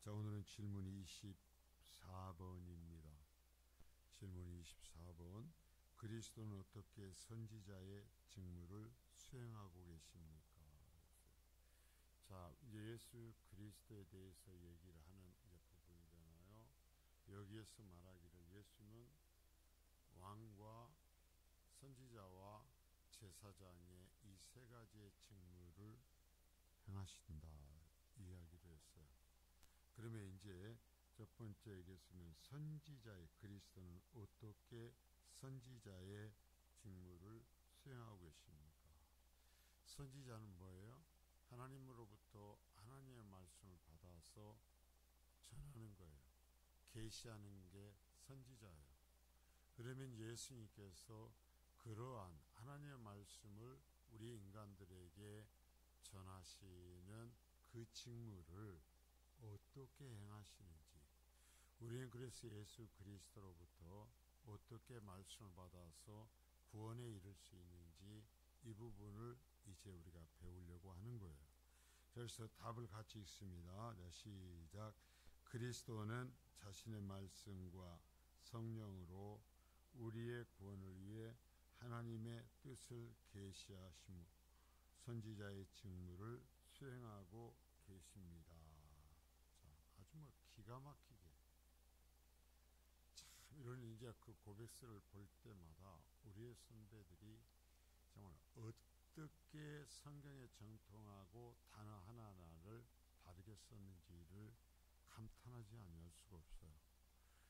자, 오늘은 질문 24번입니다. 질문 24번. 그리스도는 어떻게 선지자의 직무를 수행하고 계십니까? 자, 이제 예수 그리스도에 대해서 얘기를 하는 이제 부분이잖아요. 여기에서 말하기를 예수는 왕과 선지자와 제사장의 이 세 가지의 직무를 행하신다 이야기를 했어요. 그러면 이제 첫 번째 얘기했으면 선지자의 그리스도는 어떻게 선지자의 직무를 수행하고 계십니까? 선지자는 뭐예요? 하나님으로부터 하나님의 말씀을 받아서 전하는 거예요. 계시하는 게 선지자예요. 그러면 예수님께서 그러한 하나님의 말씀을 우리 인간들에게 전하시는 그 직무를 어떻게 행하시는지, 우리는 그래서 예수 그리스도로부터 어떻게 말씀을 받아서 구원에 이를 수 있는지 이 부분을 이제 우리가 배우려고 하는 거예요. 그래서 답을 같이 읽습니다. 자, 시작. 그리스도는 자신의 말씀과 성령으로 우리의 구원을 위해 하나님의 뜻을 계시하시며 선지자의 직무를 수행하고 계십니다. 자, 아주 기가 막히게 참 이런 이제 그 고백서를 볼 때마다 우리의 선배들이 정말 어떻게 성경에 정통하고 단어 하나하나를 다르게 썼는지를 감탄하지 않을 수가 없어요.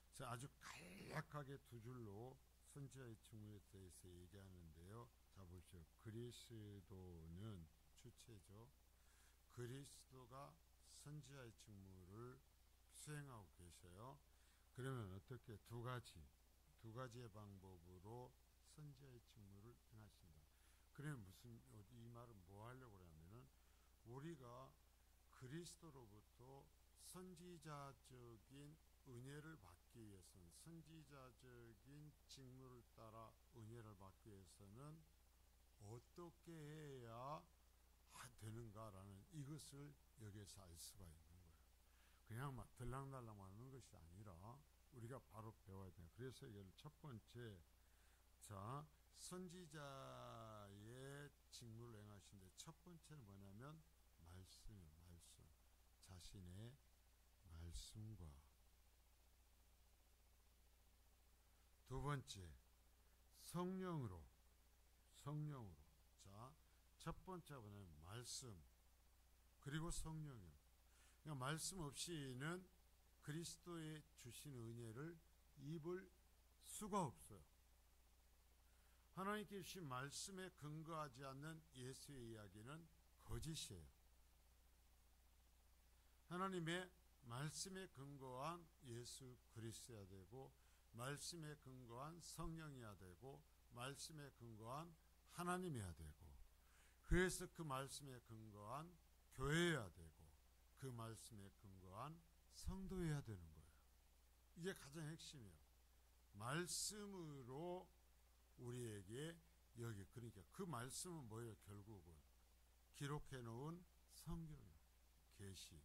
그래서 아주 간략하게 두 줄로 선지자의 직무에 대해서 얘기하는데요. 자, 보십시오. 그리스도는 주체죠. 그리스도가 선지자의 직무를 수행하고 계셔요. 그러면 어떻게 두 가지의 방법으로 선지자의 직무를 행하신다. 그러면 이 말은 뭐 하려고 그러냐면은 우리가 그리스도로부터 선지자적인 은혜를 받기 위해서는, 선지자적인 직무를 따라 은혜를 받기 위해서는 어떻게 해야 되는가라는 이것을 여기에서 알 수가 있는 거예요. 그냥 막 들락날락 하는 것이 아니라 우리가 바로 배워야 돼요. 그래서 이걸 첫 번째, 자, 선지자의 직무를 행하시는데 첫 번째는 뭐냐면 말씀이에요. 말씀. 자신의 말씀과 두 번째 성령으로. 자, 첫 번째가 뭐냐면 말씀 그리고 성령이요. 그러니까 말씀 없이는 그리스도의 주신 은혜를 입을 수가 없어요. 하나님께 주신 말씀에 근거하지 않는 예수의 이야기는 거짓이에요. 하나님의 말씀에 근거한 예수 그리스도야 되고, 말씀에 근거한 성령이야 되고, 말씀에 근거한 하나님이야 되고, 그래서 그 말씀에 근거한 교회여야 되고, 그 말씀에 근거한 성도여야 되는 거예요. 이게 가장 핵심이에요. 말씀으로 우리에게 여기, 그러니까 그 말씀은 뭐예요? 결국은 기록해 놓은 성경이에요. 계시.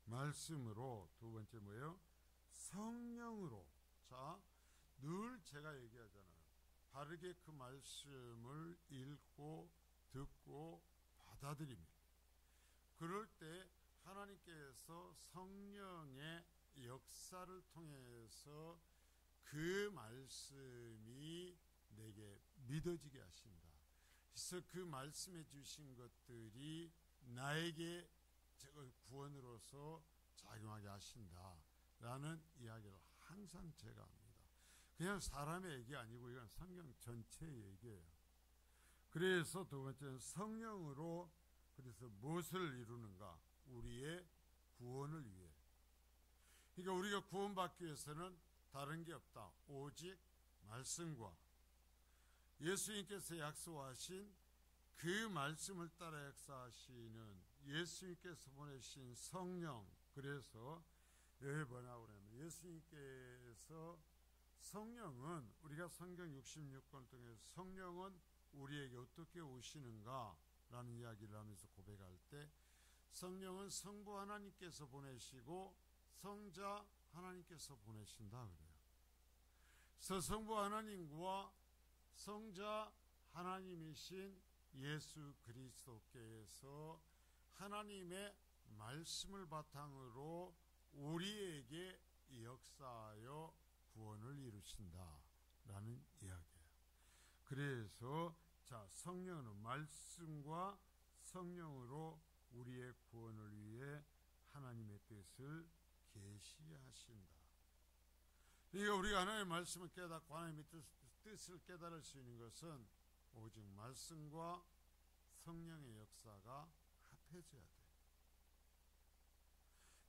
말씀으로. 두 번째 뭐예요? 성령으로. 자, 늘 제가 얘기하잖아요. 바르게 그 말씀을 읽고 듣고 받아들입니다. 그럴 때 하나님께서 성령의 역사를 통해서 그 말씀이 내게 믿어지게 하신다. 그래서 그 말씀해 주신 것들이 나에게 구원으로서 작용하게 하신다 라는 이야기를 항상 제가 합니다. 그냥 사람의 얘기 아니고 이건 성경 전체의 얘기예요. 그래서 두 번째는 성령으로. 그래서 무엇을 이루는가? 우리의 구원을 위해. 그러니까 우리가 구원받기 위해서는 다른 게 없다. 오직 말씀과 예수님께서 약속하신 그 말씀을 따라 역사하시는 예수님께서 보내신 성령. 그래서 여기 뭐라고 그러냐면 예수님께서 성령은, 우리가 성경 66권을 통해서 성령은 우리에게 어떻게 오시는가 라는 이야기를 하면서 고백할 때 성령은 성부 하나님께서 보내시고 성자 하나님께서 보내신다 그래요. 서성부 하나님과 성자 하나님이신 예수 그리스도께서 하나님의 말씀을 바탕으로 우리에게 역사하여 구원을 이루신다라는 이야기예요. 그래서 성령은 말씀과 성령으로 우리의 구원을 위해 하나님의 뜻을 계시하신다. 그러니까 우리가 하나님의 말씀을 깨닫고 하나님의 뜻을 깨달을 수 있는 것은 오직 말씀과 성령의 역사가 합해져야 돼요.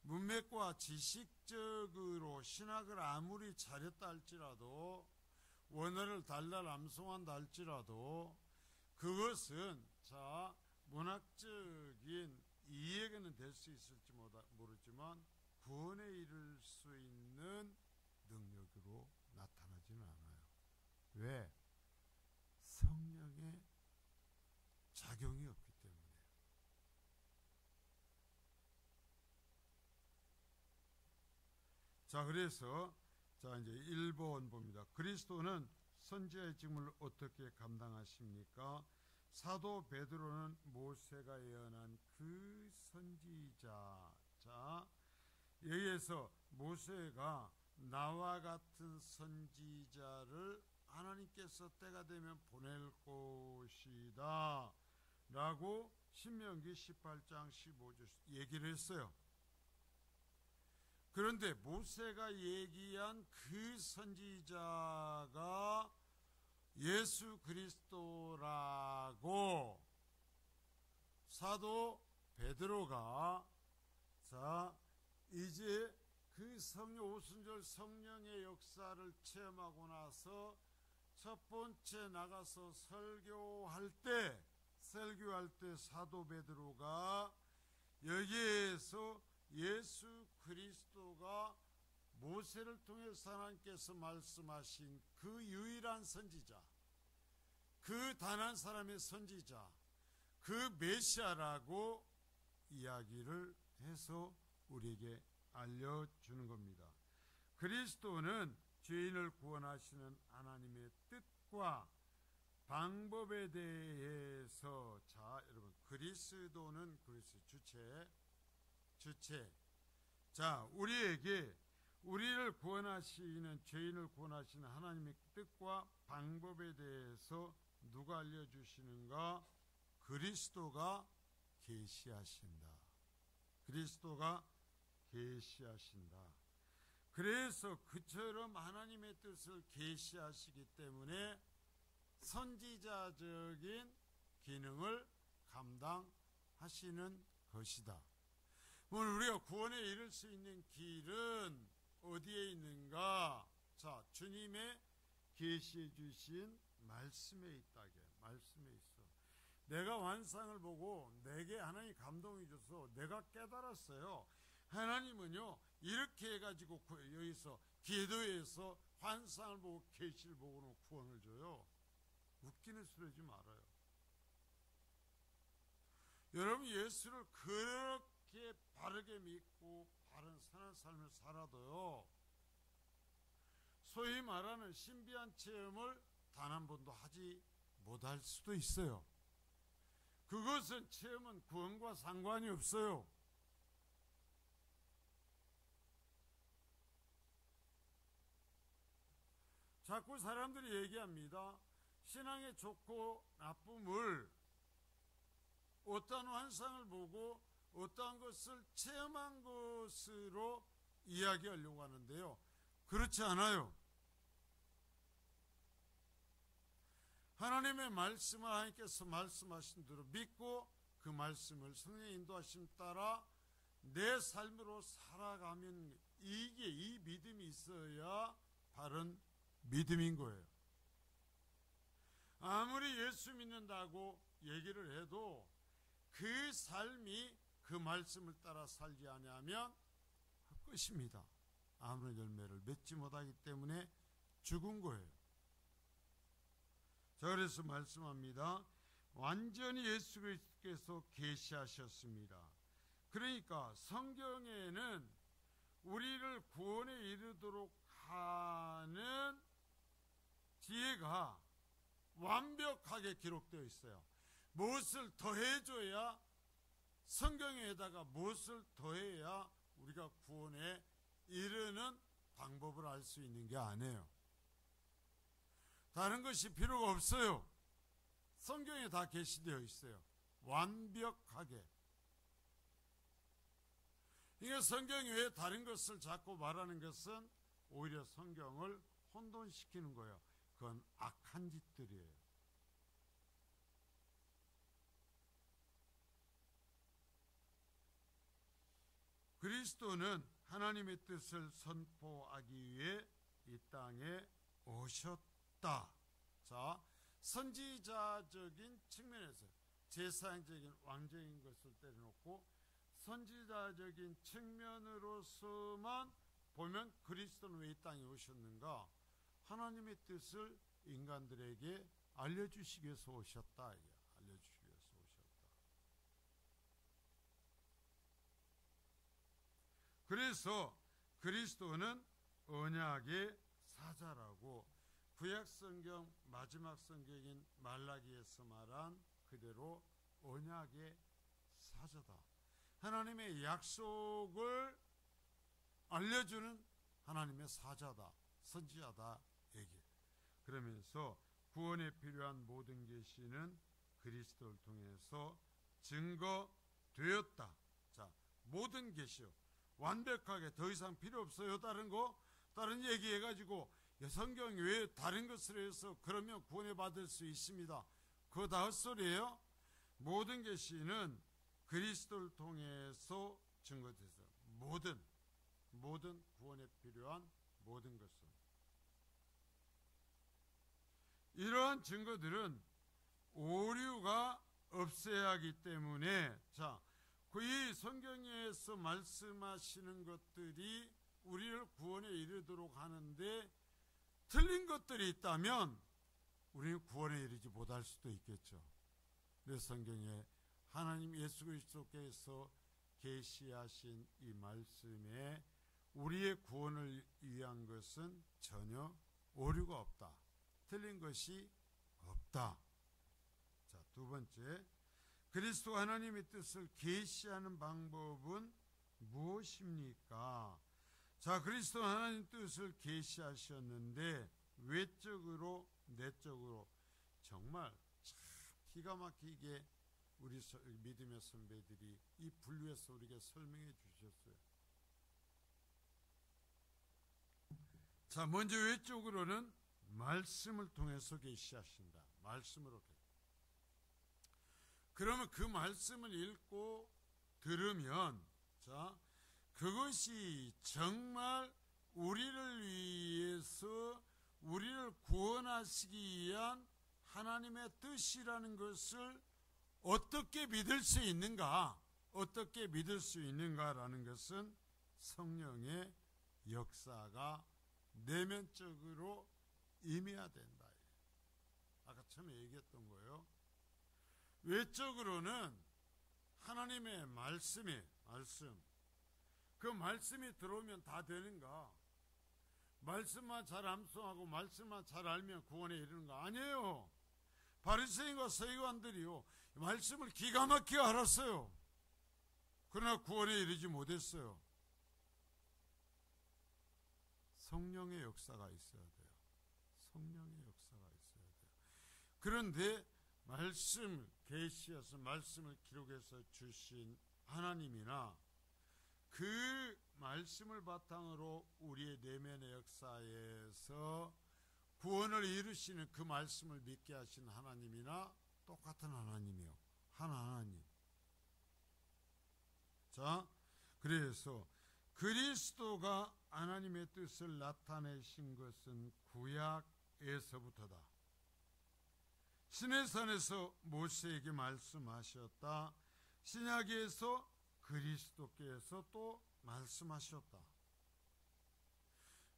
문맥과 지식적으로 신학을 아무리 잘했다 할지라도, 원어를 달달 암송한다 할지라도, 그것은 문학적인 이해는 될 수 있을지 모르지만 구원에 이를 수 있는 능력으로 나타나지는 않아요. 왜? 성령의 작용이 없기 때문이에요. 그래서 이제 1번 봅니다. 그리스도는 선지자의 직무를 어떻게 감당하십니까? 사도 베드로는 모세가 예언한 그 선지자. 여기에서 모세가 나와 같은 선지자를 하나님께서 때가 되면 보낼 것이다 라고 신명기 18장 15절 얘기를 했어요. 그런데 모세가 얘기한 그 선지자가 예수 그리스도라고 사도 베드로가 이제 그 오순절 성령의 역사를 체험하고 나서 첫 번째 나가서 설교할 때 사도 베드로가 여기에서 예수 그리스도가 모세를 통해서 하나님께서 말씀하신 그 유일한 선지자, 그 단 한 사람의 선지자, 그 메시아라고 이야기를 해서 우리에게 알려주는 겁니다. 그리스도는 죄인을 구원하시는 하나님의 뜻과 방법에 대해서 여러분, 그리스도는 주체. 우리를 구원하시는, 죄인을 구원하시는 하나님의 뜻과 방법에 대해서 누가 알려주시는가? 그리스도가 계시하신다. 그래서 그처럼 하나님의 뜻을 계시하시기 때문에 선지자적인 기능을 감당하시는 것이다. 오늘 우리가 구원에 이를 수 있는 길은 어디에 있는가? 주님의 계시해 주신 말씀에 있다. 말씀에 있어. 내가 환상을 보고 내게 하나님이 감동이 줘서 내가 깨달았어요. 하나님은요, 이렇게 해가지고 여기서 기도해서 환상을 보고 계시를 보고는 구원을 줘요. 웃기는 소리 하지 말아요. 여러분, 예수를 그렇게 바르게 믿고 바른 선한 삶을 살아도요, 소위 말하는 신비한 체험을 단 한 번도 하지 못할 수도 있어요. 그것은 체험은 구원과 상관이 없어요. 자꾸 사람들이 얘기합니다. 신앙의 좋고 나쁨을 어떠한 환상을 보고 어떠한 것을 체험한 것으로 이야기하려고 하는데요. 그렇지 않아요. 하나님의 말씀을 하나님께서 말씀하신 대로 믿고 그 말씀을 성령의 인도하심 따라 내 삶으로 살아가면 이 믿음이 있어야 바른 믿음인 거예요. 아무리 예수 믿는다고 얘기를 해도 그 삶이 그 말씀을 따라 살지 아니하면 끝입니다. 아무런 열매를 맺지 못하기 때문에 죽은 거예요. 그래서 말씀합니다. 완전히 예수 그리스도께서 계시하셨습니다. 그러니까 성경에는 우리를 구원에 이르도록 하는 지혜가 완벽하게 기록되어 있어요. 무엇을 더해줘야, 성경에다가 무엇을 더해야 우리가 구원에 이르는 방법을 알 수 있는 게 아니에요. 다른 것이 필요가 없어요. 성경에 다 게시되어 있어요. 완벽하게. 이게 성경 외에 다른 것을 자꾸 말하는 것은 오히려 성경을 혼돈시키는 거예요. 그건 악한 짓들이에요. 그리스도는 하나님의 뜻을 선포하기 위해 이 땅에 오셨다. 자, 선지자적인 측면에서 제사장적인 왕적인 것을 때려놓고 선지자적인 측면으로서만 보면 그리스도는 왜 이 땅에 오셨는가? 하나님의 뜻을 인간들에게 알려주시기 위해서 오셨다. 알려주시기 위해서 오셨다. 그래서 그리스도는 언약의 사자라고 구약성경 마지막 성경인 말라기에서 말한 그대로 언약의 사자다. 하나님의 약속을 알려주는 하나님의 사자다, 선지자다 얘기. 그러면서 구원에 필요한 모든 계시는 그리스도를 통해서 증거되었다. 자, 모든 계시요. 완벽하게 더 이상 필요 없어요. 다른 거, 다른 얘기해가지고 성경 외에 다른 것을 해서 그러면 구원에 받을 수 있습니다. 그거 다 헛소리예요. 모든 계시는 그리스도를 통해서 증거돼서 모든 구원에 필요한 모든 것은, 이러한 증거들은 오류가 없어야 하기 때문에, 자, 이 성경에서 말씀하시는 것들이 우리를 구원에 이르도록 하는데 틀린 것들이 있다면 우리는 구원에 이르지 못할 수도 있겠죠. 그래서 성경에 하나님 예수 그리스도께서 계시하신 이 말씀에 우리의 구원을 위한 것은 전혀 오류가 없다. 틀린 것이 없다. 자, 두 번째, 그리스도 하나님의 뜻을 계시하는 방법은 무엇입니까? 자, 그리스도 하나님 뜻을 계시하셨는데 외적으로 내적으로 정말 참 기가 막히게 우리 믿음의 선배들이 이 분류해서 우리에게 설명해 주셨어요. 자, 먼저 외적으로는 말씀을 통해서 계시하신다. 말씀으로. 그러면 그 말씀을 읽고 들으면, 자, 그것이 정말 우리를 위해서 우리를 구원하시기 위한 하나님의 뜻이라는 것을 어떻게 믿을 수 있는가? 어떻게 믿을 수 있는가라는 것은 성령의 역사가 내면적으로 임해야 된다. 아까 처음에 얘기했던 거예요. 외적으로는 하나님의 말씀, 그 말씀이 들어오면 다 되는가? 말씀만 잘 암송하고 말씀만 잘 알면 구원에 이르는 거 아니에요. 바리새인과 서기관들이요, 말씀을 기가 막히게 알았어요. 그러나 구원에 이르지 못했어요. 성령의 역사가 있어야 돼요. 성령의 역사가 있어야 돼요. 그런데 말씀을 계시해서 말씀을 기록해서 주신 하나님이나 그 말씀을 바탕으로 우리의 내면의 역사에서 구원을 이루시는 그 말씀을 믿게 하신 하나님이나 똑같은 하나님이요. 하나님. 자, 그래서 그리스도가 하나님의 뜻을 나타내신 것은 구약에서부터다. 시내산에서 모세에게 말씀하셨다. 신약에서 그리스도께서 또 말씀하셨다.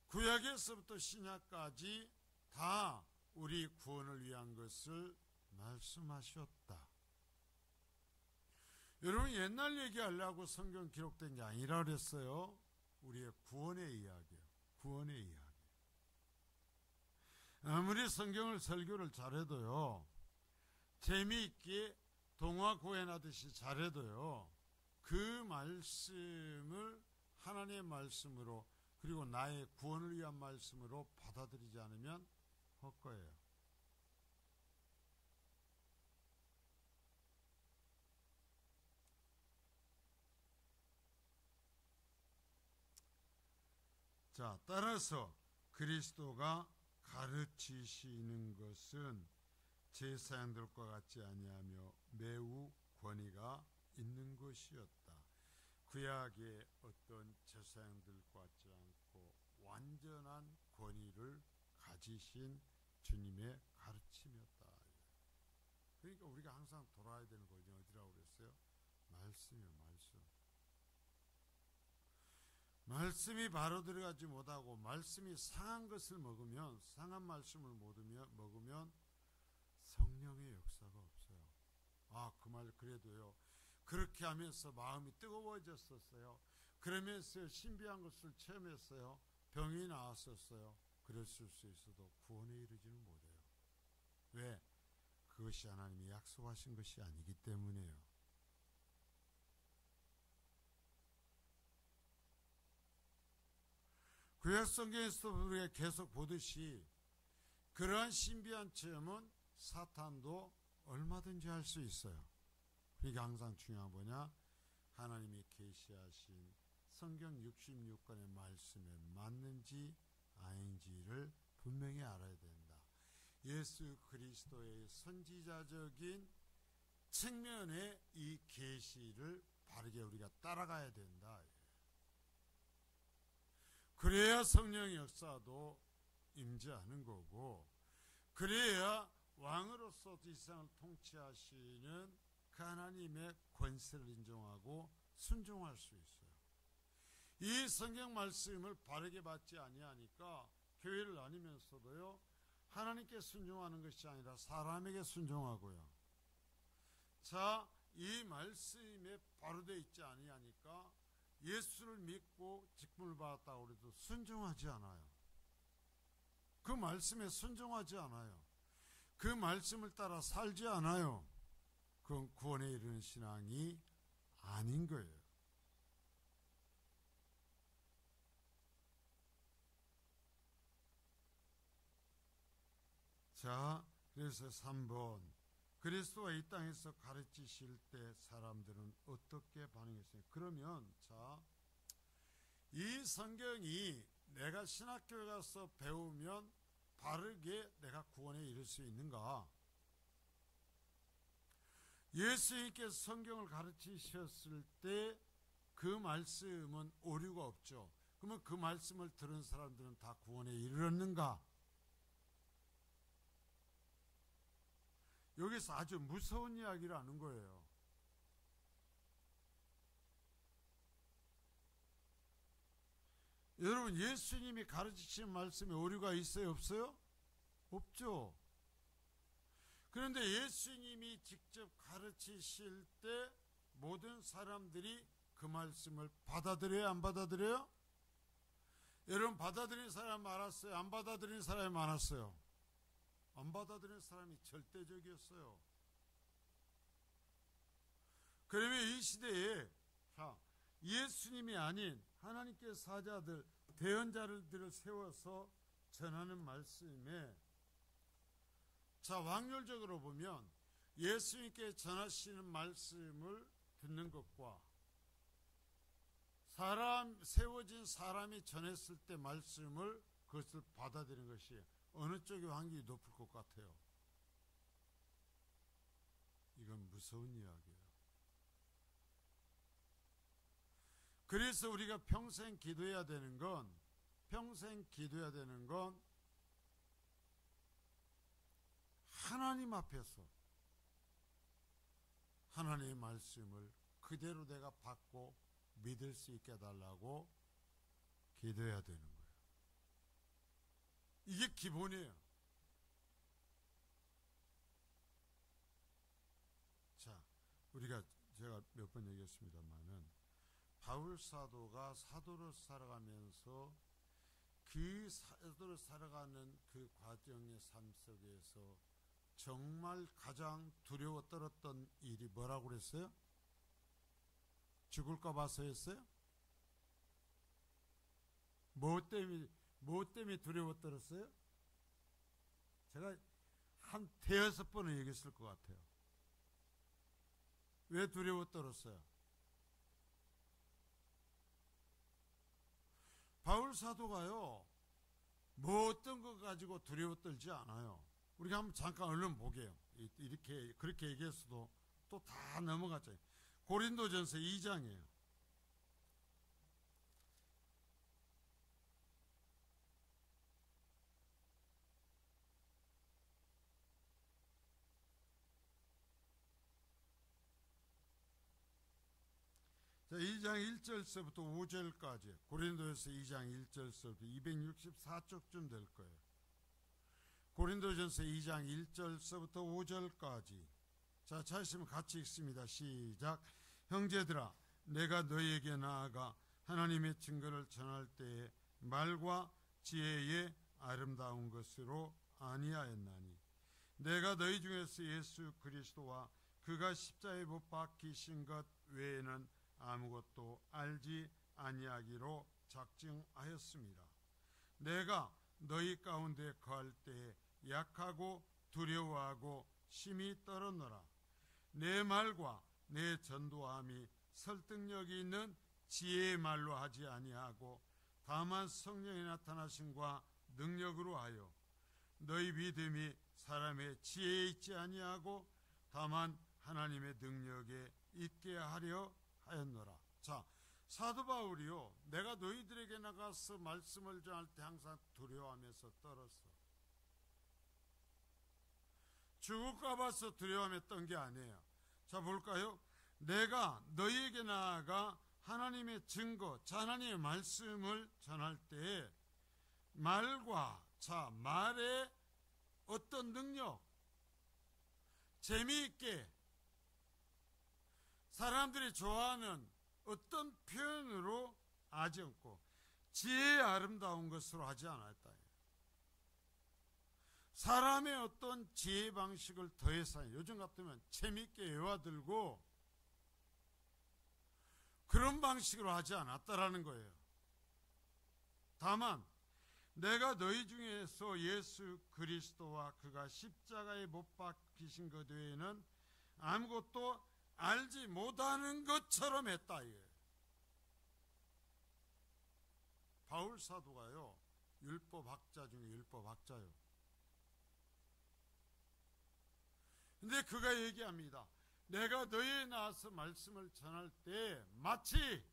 구약에서부터 신약까지 다 우리 구원을 위한 것을 말씀하셨다. 여러분, 옛날 얘기하려고 성경 기록된 게 아니라 그랬어요. 우리의 구원의 이야기예요. 구원의 이야기. 아무리 성경을 설교를 잘해도요, 재미있게 동화 구현하듯이 잘해도요, 그 말씀을 하나님의 말씀으로, 그리고 나의 구원을 위한 말씀으로 받아들이지 않으면 헛거예요. 자, 따라서 그리스도가 가르치시는 것은 제사장들과 같지 아니하며 매우 권위가 있는 것이었다. 구약의 어떤 제사장들과 같지 않고 완전한 권위를 가지신 주님의 가르침이었다. 그러니까 우리가 항상 돌아야 되는 거죠. 어디라고 그랬어요? 말씀이요, 말씀. 말씀이 바로 들어가지 못하고 말씀이 상한 것을 먹으면, 상한 말씀을 먹으면 성령의 역사가 없어요. 아, 그 말 그래도요, 그렇게 하면서 마음이 뜨거워졌었어요. 그러면서 신비한 것을 체험했어요. 병이 나았었어요. 그랬을 수 있어도 구원에 이르지는 못해요. 왜? 그것이 하나님이 약속하신 것이 아니기 때문이에요. 구약성경에서 우리가 계속 보듯이 그러한 신비한 체험은 사탄도 얼마든지 할 수 있어요. 그러니까 항상 중요한 뭐냐? 하나님이 계시하신 성경 66권의 말씀에 맞는지 아닌지를 분명히 알아야 된다. 예수 그리스도의 선지자적인 측면의 이 계시를 바르게 우리가 따라가야 된다. 그래야 성령의 역사도 임재하는 거고, 그래야 왕으로서 이 세상을 통치하시는 그 하나님의 권세를 인정하고 순종할 수 있어요. 이 성경 말씀을 바르게 받지 아니하니까 교회를 다니면서도요, 하나님께 순종하는 것이 아니라 사람에게 순종하고요. 자, 이 말씀에 바로 되어 있지 아니하니까 예수를 믿고 직분을 받았다고 해도 순종하지 않아요. 그 말씀에 순종하지 않아요. 그 말씀을 따라 살지 않아요. 그건 구원에 이르는 신앙이 아닌 거예요. 자, 그래서 3번, 그리스도가 이 땅에서 가르치실 때 사람들은 어떻게 반응했어요? 그러면 자, 이 성경이 내가 신학교에 가서 배우면 바르게 내가 구원에 이를 수 있는가? 예수님께서 성경을 가르치셨을 때 그 말씀은 오류가 없죠. 그러면 그 말씀을 들은 사람들은 다 구원에 이르렀는가? 여기서 아주 무서운 이야기를 하는 거예요. 여러분, 예수님이 가르치신 말씀에 오류가 있어요, 없어요? 없죠. 그런데 예수님이 직접 가르치실 때 모든 사람들이 그 말씀을 받아들여요, 안 받아들여요? 여러분, 받아들인 사람 많았어요, 안 받아들인 사람이 많았어요? 안 받아들인 사람이 절대적이었어요. 그러면 이 시대에 예수님이 아닌 하나님께 사자들, 대언자들을 세워서 전하는 말씀에, 자, 확률적으로 보면 예수님께 전하시는 말씀을 듣는 것과 세워진 사람이 전했을 때 말씀을, 그것을 받아들이는 것이 어느 쪽의 확률이 높을 것 같아요? 이건 무서운 이야기예요. 그래서 우리가 평생 기도해야 되는 건 하나님 앞에서 하나님의 말씀을 그대로 내가 받고 믿을 수 있게 해달라고 기도해야 되는 거예요. 이게 기본이에요. 자, 우리가 제가 몇 번 얘기했습니다만은 바울 사도가 사도로 살아가면서 그 사도로 살아가는 그 과정의 삶 속에서 정말 가장 두려워 떨었던 일이 뭐라고 그랬어요? 죽을까 봐서였어요? 뭐 때문에 두려워 떨었어요? 제가 한 대여섯 번은 얘기했을 것 같아요. 왜 두려워 떨었어요? 바울 사도가요, 뭐 어떤 거 가지고 두려워 떨지 않아요. 우리가 한번 잠깐 얼른 보게요. 이렇게 그렇게 얘기했어도 또 다 넘어갔잖아요. 고린도전서 2장이에요. 자, 2장 1절서부터 5절까지 고린도전서 2장 1절서부터 264쪽쯤 될 거예요. 고린도전서 2장 1절서부터 5절까지. 자, 찾으시면 같이 읽습니다. 시작. 형제들아, 내가 너희에게 나아가 하나님의 증거를 전할 때에 말과 지혜의 아름다운 것으로 아니하였나니 내가 너희 중에서 예수 그리스도와 그가 십자가에 못 박히신 것 외에는 아무것도 알지 아니하기로 작정하였습니다. 내가 너희 가운데 거할 때에 약하고 두려워하고 심히 떨었노라. 내 말과 내 전도함이 설득력이 있는 지혜의 말로 하지 아니하고 다만 성령의 나타나심과 능력으로 하여 너희 믿음이 사람의 지혜에 있지 아니하고 다만 하나님의 능력에 있게 하려 하였노라. 자, 사도 바울이요, 내가 너희들에게 나가서 말씀을 전할 때 항상 두려워하면서 떨었어. 죽을까 봐서 두려워했던 게 아니에요. 자, 볼까요? 내가 너희에게 나아가 하나님의 증거, 하나님의 말씀을 전할 때 말과, 자, 말의 어떤 능력, 재미있게 사람들이 좋아하는 어떤 표현으로 하지 않고 지혜의 아름다운 것으로 하지 않았다. 사람의 어떤 지혜 방식을 더해서 요즘 같으면 재미있게 외화들고 그런 방식으로 하지 않았다라는 거예요. 다만 내가 너희 중에서 예수 그리스도와 그가 십자가에 못 박히신 것 외에는 아무것도 알지 못하는 것처럼 했다 이거예요. 바울 사도가요, 율법학자 중에 율법학자요. 근데 그가 얘기합니다. 내가 너희에 나와서 말씀을 전할 때 마치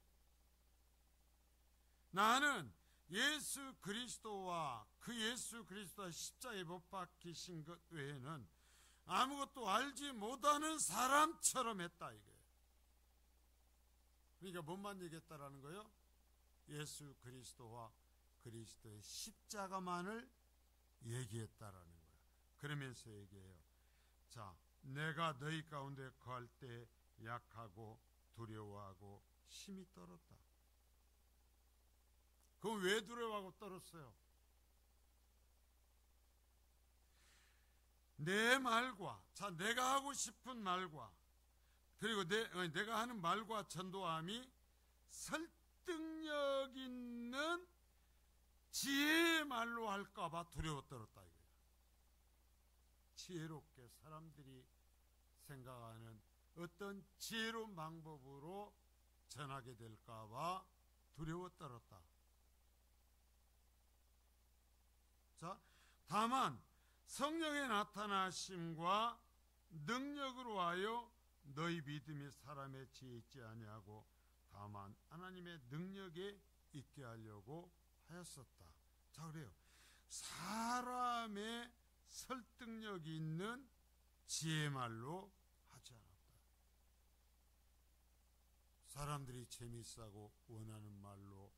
나는 예수 그리스도와 그 예수 그리스도와 십자가에 못 박히신 것 외에는 아무것도 알지 못하는 사람처럼 했다 이거예요. 그러니까 뭔만 얘기했다라는 거예요? 예수 그리스도와 그리스도의 십자가만을 얘기했다라는 거예요. 그러면서 얘기해요. 자, 내가 너희 가운데 거할 때 약하고 두려워하고 심히 떨었다. 그럼 왜 두려워하고 떨었어요? 내 말과, 자, 내가 하고 싶은 말과, 그리고 내가 하는 말과 전도함이 설득력 있는 지혜의 말로 할까봐 두려워 떨었다 이거예요. 지혜롭게 사람들이 생각하는 어떤 지혜로운 방법으로 전하게 될까봐 두려워 떨었다. 자, 다만 성령의 나타나심과 능력으로 하여 너희 믿음이 사람의 지혜에 있지 아니하고 다만 하나님의 능력에 있게 하려고 하였었다. 자, 그래요. 사람의 설득력이 있는 지혜 말로 하지 않았다. 사람들이 재미있어하고 원하는 말로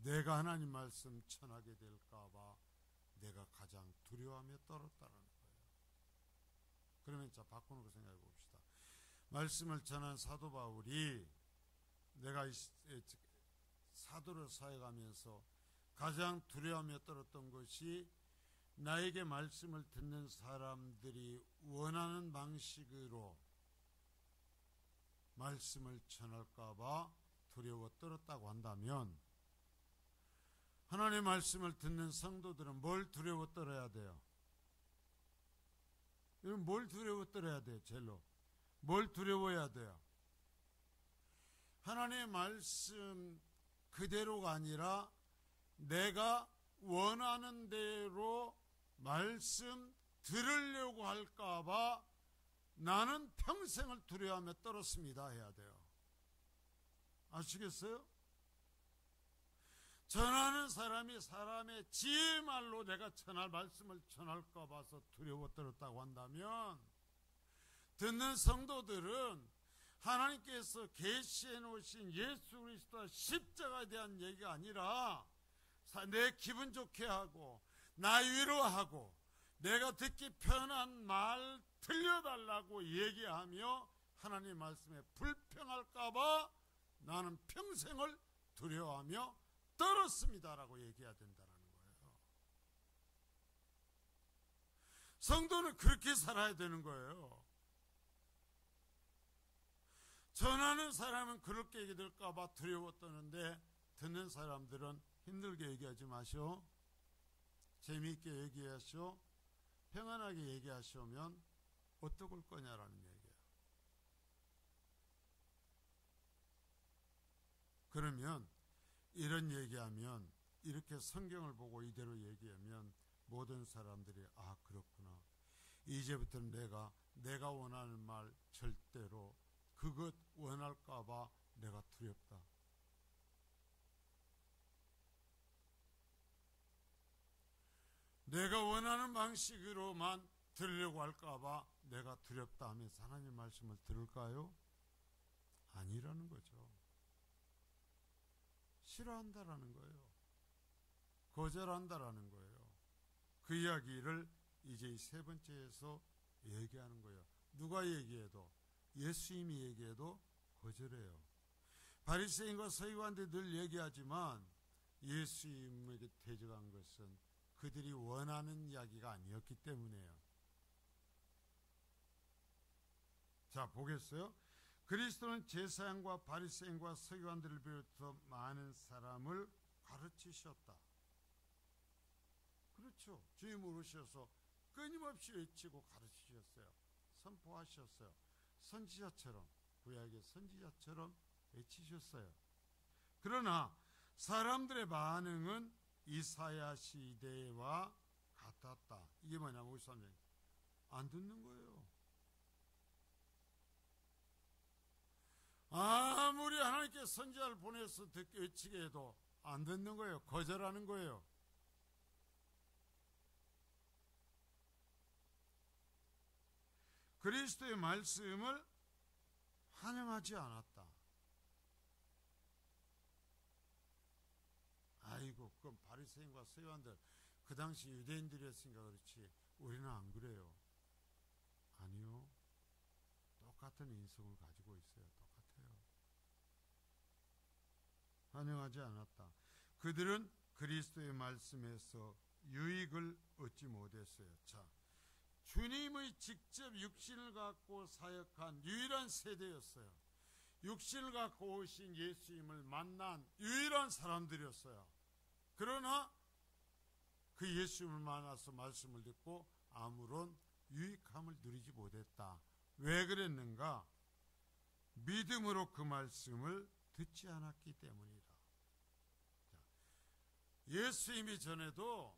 내가 하나님 말씀 전하게 될까봐 내가 가장 두려워하며 떨었다는 거예요. 그러면 자, 바꾸는 거 생각해 봅시다. 말씀을 전한 사도 바울이 내가 사도를 사역하면서 가장 두려워하며 떨었던 것이 나에게 말씀을 듣는 사람들이 원하는 방식으로 말씀을 전할까 봐 두려워 떨었다고 한다면, 하나님의 말씀을 듣는 성도들은 뭘 두려워 떨어야 돼요? 여러분, 뭘 두려워 떨어야 돼요? 제일로 뭘 두려워해야 돼요? 하나님의 말씀 그대로가 아니라 내가 원하는 대로 말씀 들으려고 할까 봐 나는 평생을 두려워하며 떨었습니다 해야 돼요. 아시겠어요? 전하는 사람이 사람의 지혜 말로 내가 전할 말씀을 전할까 봐서 두려워 떨었다고 한다면, 듣는 성도들은 하나님께서 계시해 놓으신 예수 그리스도 십자가에 대한 얘기가 아니라 내 기분 좋게 하고 나 위로하고 내가 듣기 편한 말 들려달라고 얘기하며 하나님 말씀에 불평할까 봐 나는 평생을 두려워하며 떨었습니다라고 얘기해야 된다는 거예요. 성도는 그렇게 살아야 되는 거예요. 전하는 사람은 그렇게 얘기될까 봐 두려워 떠는데, 듣는 사람들은 힘들게 얘기하지 마시오, 재미있게 얘기하시오, 평안하게 얘기하시오면 어떡할 거냐라는 얘기예요. 그러면 이런 얘기하면, 이렇게 성경을 보고 이대로 얘기하면 모든 사람들이 아 그렇구나, 이제부터는 내가 원하는 말 절대로 그것 원할까 봐 내가 두렵다. 내가 원하는 방식으로만 들으려고 할까 봐 내가 두렵다 하면서 하나님 말씀을 들을까요? 아니라는 거죠. 싫어한다라는 거예요. 거절한다라는 거예요. 그 이야기를 이제 세 번째에서 얘기하는 거예요. 누가 얘기해도, 예수님이 얘기해도 거절해요. 바리새인과 서기관들이 늘 얘기하지만 예수님에게 대적한 것은 그들이 원하는 이야기가 아니었기 때문이에요. 자, 보겠어요? 그리스도는 제사장과 바리새인과 서기관들을 비롯해서 많은 사람을 가르치셨다. 그렇죠. 주님 오르셔서 끊임없이 외치고 가르치셨어요. 선포하셨어요. 선지자처럼, 구약의 선지자처럼 외치셨어요. 그러나 사람들의 반응은 이사야 시대와 같았다. 이게 뭐냐면 53년 안 듣는 거예요. 아무리 하나님께 선지자를 보내서 듣게 외치게 해도 안 듣는 거예요. 거절하는 거예요. 그리스도의 말씀을 환영하지 않았다. 아이고, 그건 바리새인과 서기관들, 그 당시 유대인들이었으니까 그렇지 우리는 안 그래요. 아니요. 똑같은 인성을 가지고 있어요. 똑같아요. 환영하지 않았다. 그들은 그리스도의 말씀에서 유익을 얻지 못했어요. 자, 주님의 직접 육신을 갖고 사역한 유일한 세대였어요. 육신을 갖고 오신 예수님을 만난 유일한 사람들이었어요. 그러나 그 예수님을 만나서 말씀을 듣고 아무런 유익함을 누리지 못했다. 왜 그랬는가? 믿음으로 그 말씀을 듣지 않았기 때문이다. 예수님이 전에도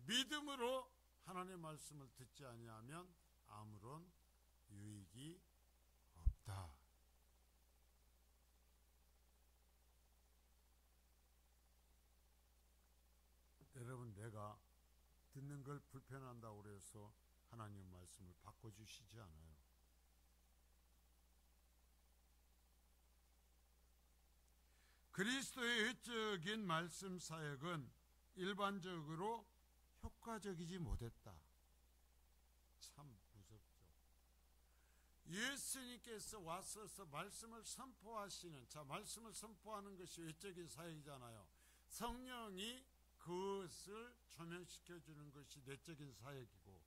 믿음으로 하나님의 말씀을 듣지 아니하면 아무런 유익이 없다. 여러분, 내가 듣는 걸 불편한다고 해서 하나님의 말씀을 바꿔주시지 않아요. 그리스도의 외적인 말씀 사역은 일반적으로 효과적이지 못했다. 참 무섭죠. 예수님께서 와서서 말씀을 선포하시는, 자, 말씀을 선포하는 것이 외적인 사역이잖아요. 성령이 그것을 조명시켜 주는 것이 내적인 사역이고,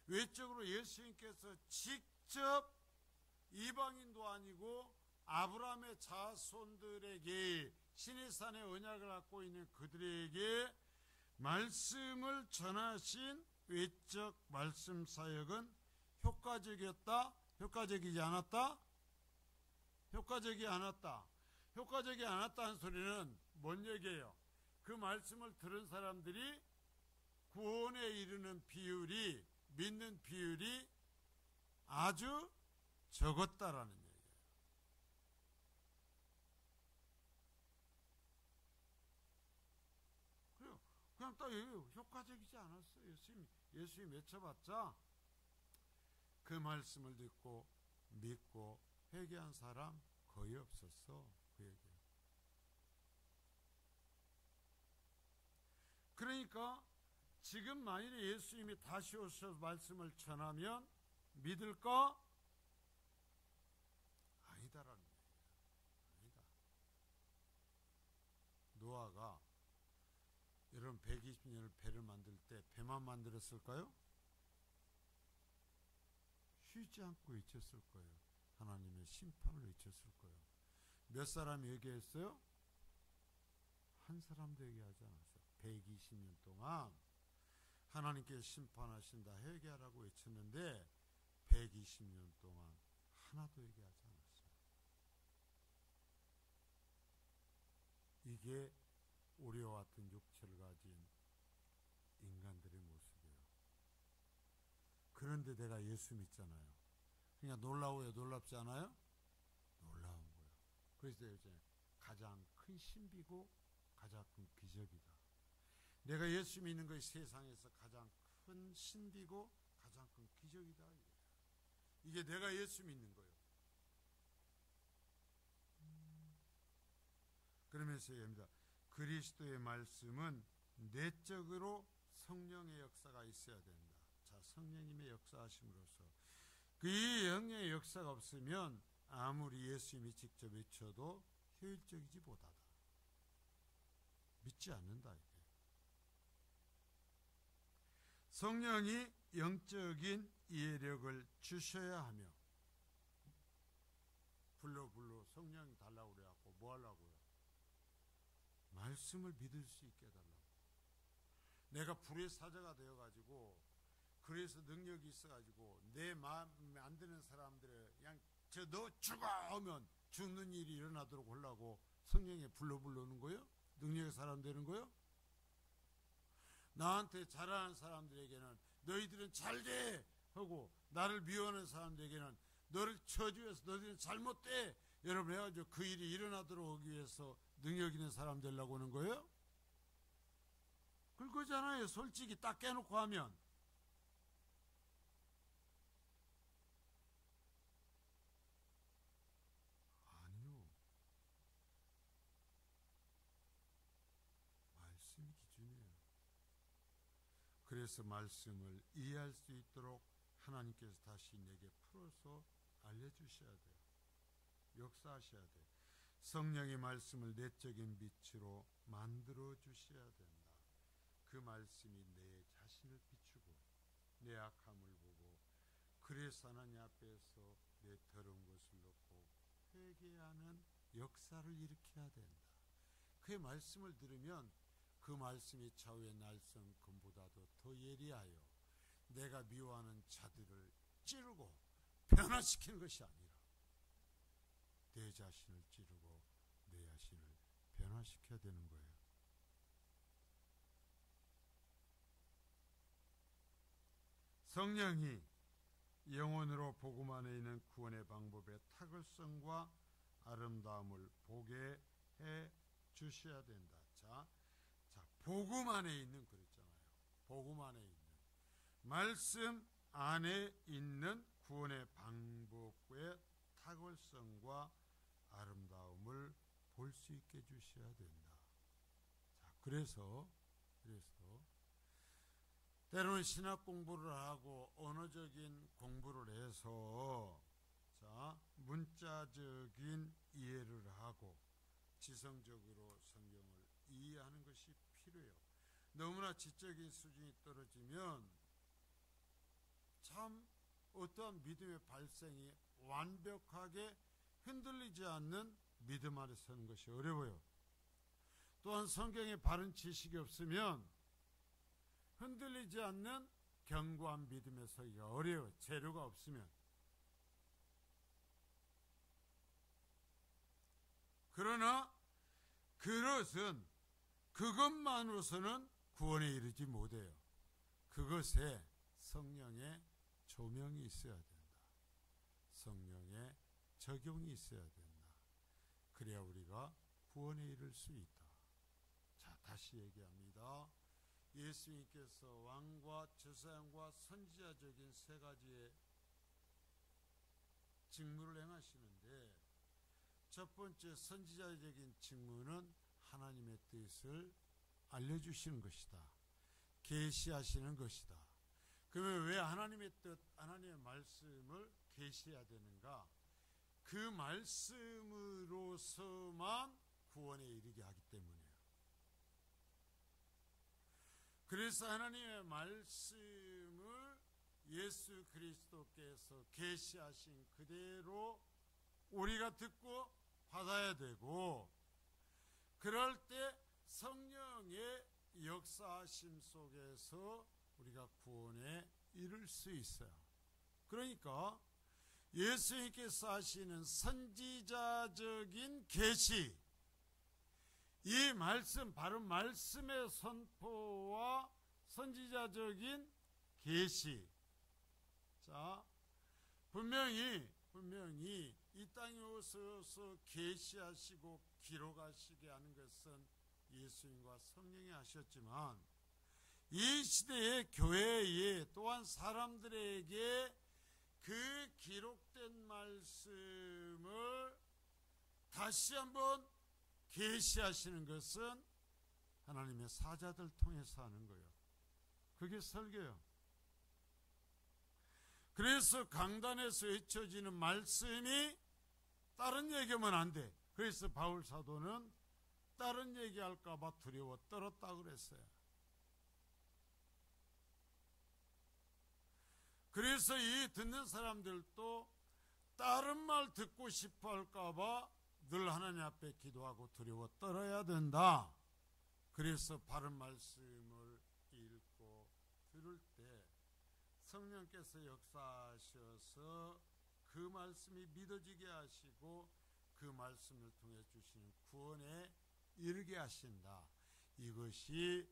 외적으로 예수님께서 직접 이방인도 아니고 아브라함의 자손들에게, 시내산의 언약을 갖고 있는 그들에게 말씀을 전하신 외적 말씀 사역은 효과적이었다? 효과적이지 않았다? 효과적이 않았다. 효과적이 않았다는 소리는 뭔 얘기예요? 그 말씀을 들은 사람들이 구원에 이르는 비율이, 믿는 비율이 아주 적었다라는 얘기예요. 그냥 딱 효과적이지 않았어요. 예수님 외쳐봤자 그 말씀을 듣고 믿고 회개한 사람 거의 없었어. 그 얘기예요. 그러니까 지금 만일에 예수님이 다시 오셔서 말씀을 전하면 믿을까? 아니다라는 얘기예요. 아니다. 노아가 여러분 120년을 배를 만들 때 배만 만들었을까요? 쉬지 않고 외쳤을 거예요. 하나님의 심판을 외쳤을 거예요. 몇 사람이 얘기했어요? 한 사람도 얘기하지 않았어요. 120년 동안 하나님께 심판하신다, 회개하라고 외쳤는데 120년 동안 하나도 얘기하지 않았어요. 이게 우리와 같은 육체를 가진 인간들의 모습이에요. 그런데 내가 예수 믿잖아요. 그냥 놀라워요? 놀랍지 않아요? 놀라운 거예요. 그래서 이제 가장 큰 신비고 가장 큰 기적이다. 내가 예수 믿는 것이 세상에서 가장 큰 신비고 가장 큰 기적이다. 이게 내가 예수 믿는 거예요. 그러면서 얘기합니다. 그리스도의 말씀은 내적으로 성령의 역사가 있어야 된다. 자, 성령님의 역사하심으로써 그 성령의 역사가 없으면 아무리 예수님이 직접 외쳐도 효율적이지 못하다. 믿지 않는다. 이게. 성령이 영적인 이해력을 주셔야 하며, 불러 성령이 달라고 그래갖고 뭐 하려고요? 말씀을 믿을 수 있게 해달라고. 내가 불의 사자가 되어가지고 그래서 능력이 있어가지고 내 마음에 안 드는 사람들을 그냥 너 죽어 하면 죽는 일이 일어나도록 하려고 성령에 불러오는 거예요? 능력의 사람 되는 거예요? 나한테 잘하는 사람들에게는 너희들은 잘돼 하고, 나를 미워하는 사람들에게는 너를 저주해서 너희들은 잘못돼 여러분 해가지고 그 일이 일어나도록 하기 위해서 능력 있는 사람 되려고 하는 거예요? 그거잖아요. 솔직히 딱 깨놓고 하면. 아니요. 말씀이 기준이에요. 그래서 말씀을 이해할 수 있도록 하나님께서 다시 내게 풀어서 알려주셔야 돼요. 역사하셔야 돼요. 성령의 말씀을 내적인 빛으로 만들어 주셔야 된다. 그 말씀이 내 자신을 비추고 내 악함을 보고, 그래서 하나님 앞에서 내 더러운 것을 놓고 회개하는 역사를 일으켜야 된다. 그의 말씀을 들으면 그 말씀이 좌우의 날선 금보다도 더 예리하여 내가 미워하는 자들을 찌르고 변화시키는 것이 아니라 내 자신을 찌르고 내 자신을 변화시켜야 되는 거예요. 성령이 영혼으로 복음 안에 있는 구원의 방법의 탁월성과 아름다움을 보게 해 주셔야 된다. 자, 복음 안에 있는, 그랬잖아요. 복음 안에 있는, 말씀 안에 있는 구원의 방법의 탁월성과 아름다움을 볼 수 있게 주셔야 된다. 자, 그래서 때로는 신학 공부를 하고 언어적인 공부를 해서, 자, 문자적인 이해를 하고 지성적으로 성경을 이해하는 것이 필요해요. 너무나 지적인 수준이 떨어지면 참 어떠한 믿음의 발생이 완벽하게 흔들리지 않는 믿음 아래 서는 것이 어려워요. 또한 성경의 바른 지식이 없으면 흔들리지 않는 견고한 믿음에 서기가 어려워요. 재료가 없으면. 그러나 그것만으로서는 구원에 이르지 못해요. 그것에 성령의 조명이 있어야 된다. 성령의 적용이 있어야 된다. 그래야 우리가 구원에 이를 수 있다. 자, 다시 얘기합니다. 예수님께서 왕과 제사장과 선지자적인 세 가지의 직무를 행하시는데, 첫 번째 선지자적인 직무는 하나님의 뜻을 알려주시는 것이다. 계시하시는 것이다. 그러면 왜 하나님의 뜻, 하나님의 말씀을 계시해야 되는가? 그 말씀으로서만 구원에 이르게 하기 때문이에요. 그래서 하나님의 말씀을 예수 그리스도께서 계시하신 그대로 우리가 듣고 받아야 되고, 그럴 때 성령의 역사하심 속에서 우리가 구원에 이를 수 있어요. 그러니까 예수님께서 하시는 선지자적인 계시, 이 말씀, 바로 말씀의 선포와 선지자적인 계시. 자, 분명히 이 땅에 오셔서 계시하시고 기록하시게 하는 것은 예수님과 성령이 하셨지만, 이 시대의 교회에 또한 사람들에게 그 기록된 말씀을 다시 한번 계시하시는 것은 하나님의 사자들 통해서 하는 거예요. 그게 설교예요. 그래서 강단에서 외쳐지는 말씀이 다른 얘기하면 안 돼. 그래서 바울 사도는 다른 얘기할까 봐 두려워 떨었다 그랬어요. 그래서 이 듣는 사람들도 다른 말 듣고 싶어 할까 봐 늘 하나님 앞에 기도하고 두려워 떨어야 된다. 그래서 바른 말씀을 읽고 들을 때 성령께서 역사하셔서 그 말씀이 믿어지게 하시고 그 말씀을 통해 주시는 구원에 이르게 하신다. 이것이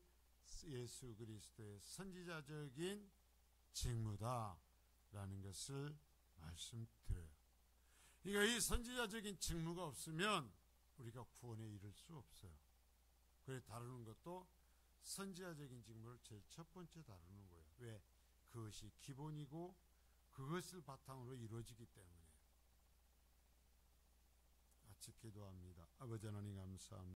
예수 그리스도의 선지자적인 직무다라는 것을 말씀드려요. 그러니까 이 선지자적인 직무가 없으면 우리가 구원에 이를 수 없어요. 그래 다루는 것도 선지자적인 직무를 제일 첫 번째 다루는 거예요. 왜? 그것이 기본이고 그것을 바탕으로 이루어지기 때문에. 같이 기도합니다. 아버지 하나님 감사합니다.